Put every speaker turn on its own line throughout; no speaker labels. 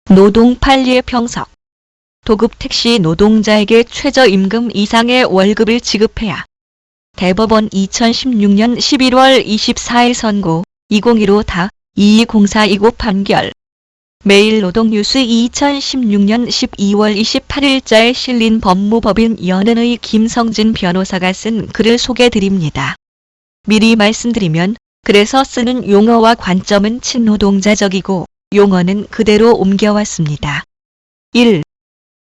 노동 판례 평석. 도급 택시 노동자에게 최저임금 이상의 월급을 지급해야. 대법원 2016년 11월 24일 선고 2015다 220429 판결. 매일노동뉴스 2016년 12월 28일자에 실린 법무법인 연은의 김성진 변호사가 쓴 글을 소개드립니다. 미리 말씀드리면 글에서 쓰는 용어와 관점은 친노동자적이고 용어는 그대로 옮겨왔습니다. 1.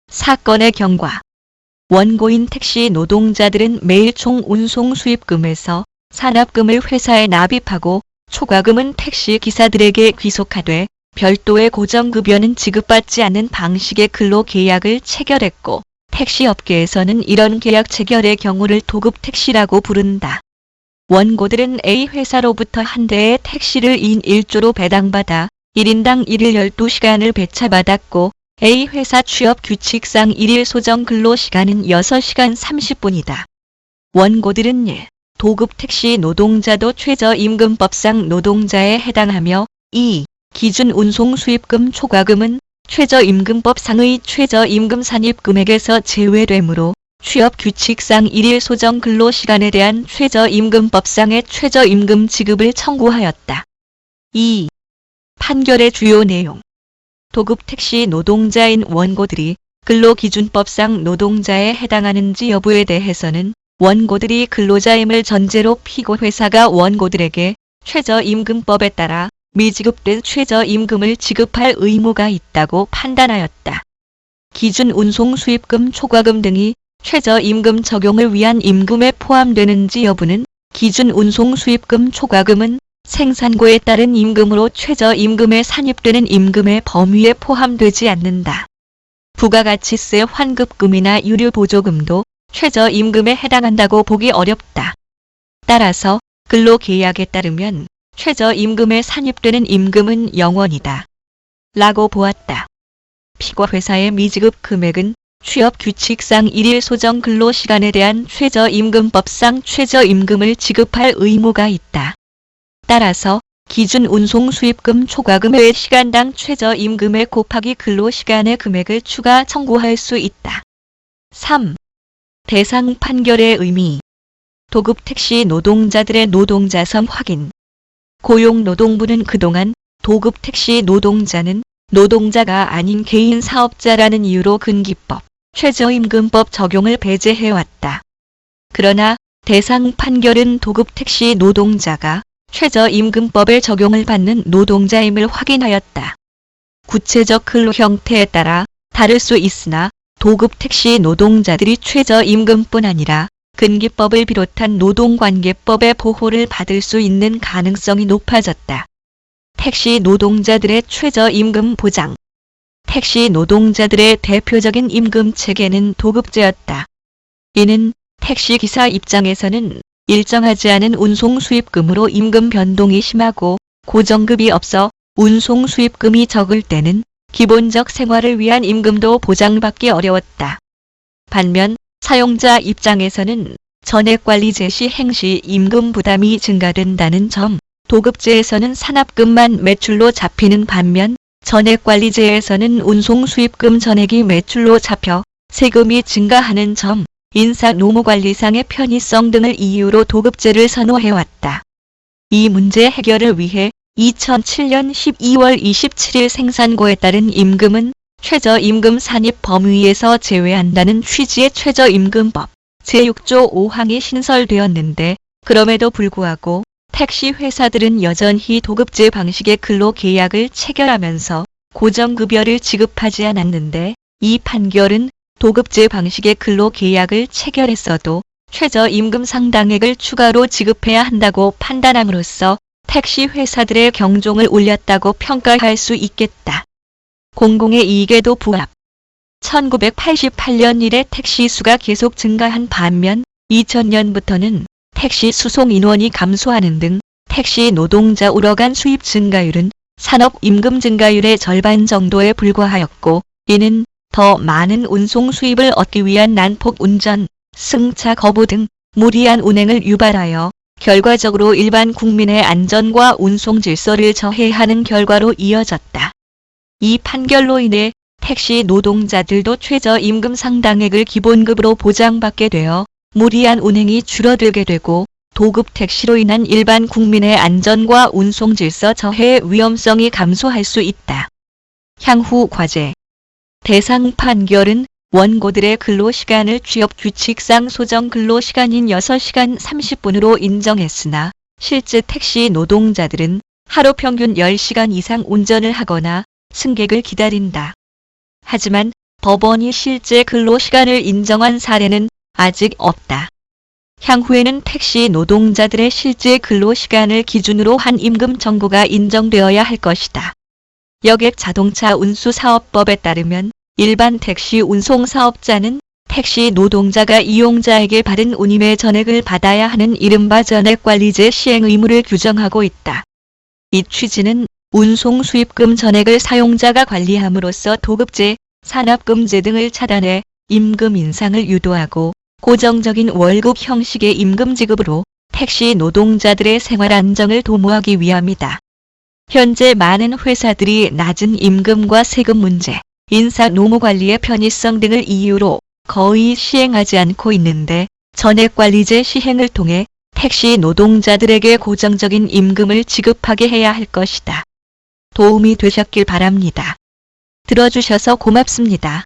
사건의 경과. 원고인 택시 노동자들은 매일 총 운송 수입금에서 산업금을 회사에 납입하고 초과금은 택시 기사들에게 귀속하되 별도의 고정급여는 지급받지 않는 방식의 근로계약을 체결했고 택시업계에서는 이런 계약 체결의 경우를 도급 택시라고 부른다. 원고들은 A 회사로부터 한 대의 택시를 2인 1조로 배당받아 1인당 1일 12시간을 배차받았고 A 회사 취업규칙상 1일 소정 근로시간은 6시간 30분이다. 원고들은 1. 도급 택시 노동자도 최저임금법상 노동자에 해당하며 2. 기준 운송 수입금 초과금은 최저임금법상의 최저임금 산입금액에서 제외되므로 취업규칙상 1일 소정 근로시간에 대한 최저임금법상의 최저임금 지급을 청구하였다. 2. 판결의 주요 내용. 도급 택시 노동자인 원고들이 근로기준법상 노동자에 해당하는지 여부에 대해서는 원고들이 근로자임을 전제로 피고 회사가 원고들에게 최저임금법에 따라 미지급된 최저임금을 지급할 의무가 있다고 판단하였다. 기준 운송 수입금 초과금 등이 최저임금 적용을 위한 임금에 포함되는지 여부는 기준 운송 수입금 초과금은 생산고에 따른 임금으로 최저임금에 산입되는 임금의 범위에 포함되지 않는다. 부가가치세 환급금이나 유류보조금도 최저임금에 해당한다고 보기 어렵다. 따라서 근로계약에 따르면 최저임금에 산입되는 임금은 0원이다. 라고 보았다. 피고 회사의 미지급 금액은 취업규칙상 1일 소정 근로시간에 대한 최저임금법상 최저임금을 지급할 의무가 있다. 따라서 기준 운송 수입금 초과금 외 시간당 최저임금에 곱하기 근로시간의 금액을 추가 청구할 수 있다. 3. 대상 판결의 의미. 도급 택시 노동자들의 노동자성 확인. 고용노동부는 그동안 도급 택시 노동자는 노동자가 아닌 개인 사업자라는 이유로 근기법, 최저임금법 적용을 배제해왔다. 그러나 대상 판결은 도급 택시 노동자가 최저임금법의 적용을 받는 노동자임을 확인하였다. 구체적 근로 형태에 따라 다를 수 있으나 도급 택시 노동자들이 최저임금뿐 아니라 근기법을 비롯한 노동관계법의 보호를 받을 수 있는 가능성이 높아졌다. 택시 노동자들의 최저임금 보장. 택시 노동자들의 대표적인 임금 체계는 도급제였다. 이는 택시기사 입장에서는 일정하지 않은 운송 수입금으로 임금 변동이 심하고 고정급이 없어 운송 수입금이 적을 때는 기본적 생활을 위한 임금도 보장받기 어려웠다. 반면 사용자 입장에서는 전액관리제 시 행시 임금 부담이 증가된다는 점, 도급제에서는 산업금만 매출로 잡히는 반면 전액관리제에서는 운송 수입금 전액이 매출로 잡혀 세금이 증가하는 점, 인사 노무관리상의 편의성 등을 이유로 도급제를 선호해왔다. 이 문제 해결을 위해 2007년 12월 27일 생산고에 따른 임금은 최저임금 산입 범위에서 제외한다는 취지의 최저임금법 제6조 5항이 신설되었는데 그럼에도 불구하고 택시 회사들은 여전히 도급제 방식의 근로계약을 체결하면서 고정급여를 지급하지 않았는데 이 판결은 도급제 방식의 근로계약을 체결했어도 최저임금 상당액을 추가로 지급해야 한다고 판단함으로써 택시 회사들의 경종을 울렸다고 평가할 수 있겠다. 공공의 이익에도 부합. 1988년 이래 택시 수가 계속 증가한 반면 2000년부터는 택시 수송 인원이 감소하는 등 택시 노동자 우러간 수입 증가율은 산업임금 증가율의 절반 정도에 불과하였고 이는 더 많은 운송 수입을 얻기 위한 난폭 운전, 승차 거부 등 무리한 운행을 유발하여 결과적으로 일반 국민의 안전과 운송 질서를 저해하는 결과로 이어졌다. 이 판결로 인해 택시 노동자들도 최저임금 상당액을 기본급으로 보장받게 되어 무리한 운행이 줄어들게 되고 도급 택시로 인한 일반 국민의 안전과 운송 질서 저해의 위험성이 감소할 수 있다. 향후 과제. 대상 판결은 원고들의 근로시간을 취업규칙상 소정 근로시간인 6시간 30분으로 인정했으나 실제 택시 노동자들은 하루 평균 10시간 이상 운전을 하거나 승객을 기다린다. 하지만 법원이 실제 근로시간을 인정한 사례는 아직 없다. 향후에는 택시 노동자들의 실제 근로시간을 기준으로 한 임금 청구가 인정되어야 할 것이다. 여객 자동차 운수사업법에 따르면 일반 택시 운송사업자는 택시 노동자가 이용자에게 바른 운임의 전액을 받아야 하는 이른바 전액관리제 시행 의무를 규정하고 있다. 이 취지는 운송 수입금 전액을 사용자가 관리함으로써 도급제, 산업금제 등을 차단해 임금 인상을 유도하고 고정적인 월급 형식의 임금 지급으로 택시 노동자들의 생활 안정을 도모하기 위함이다. 현재 많은 회사들이 낮은 임금과 세금 문제, 인사 노무 관리의 편의성 등을 이유로 거의 시행하지 않고 있는데 전액관리제 시행을 통해 택시 노동자들에게 고정적인 임금을 지급하게 해야 할 것이다. 도움이 되셨길 바랍니다. 들어주셔서 고맙습니다.